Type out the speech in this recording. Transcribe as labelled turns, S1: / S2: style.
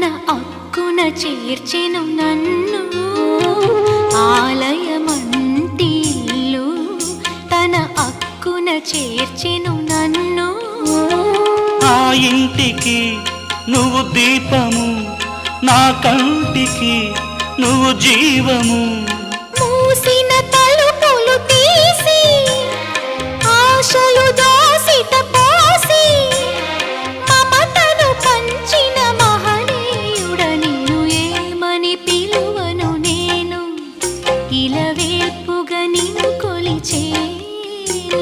S1: తన అక్కున చేర్చెను నన్ను ఆలయమంటి ఇల్లు తన అక్కున చేర్చెను నన్ను
S2: ఆ ఇంటికి నువ్వు దీపము నా కంటికి నువ్వు జీవము
S1: మూసిన తలుపులు తీసి ఆశలు దోసిట పోసి మమతను పంచిన మహనీయుడ నిన్ను ఏమని పిలువను నేను ఇలవేల్పుగా నిన్ను కొలిచేను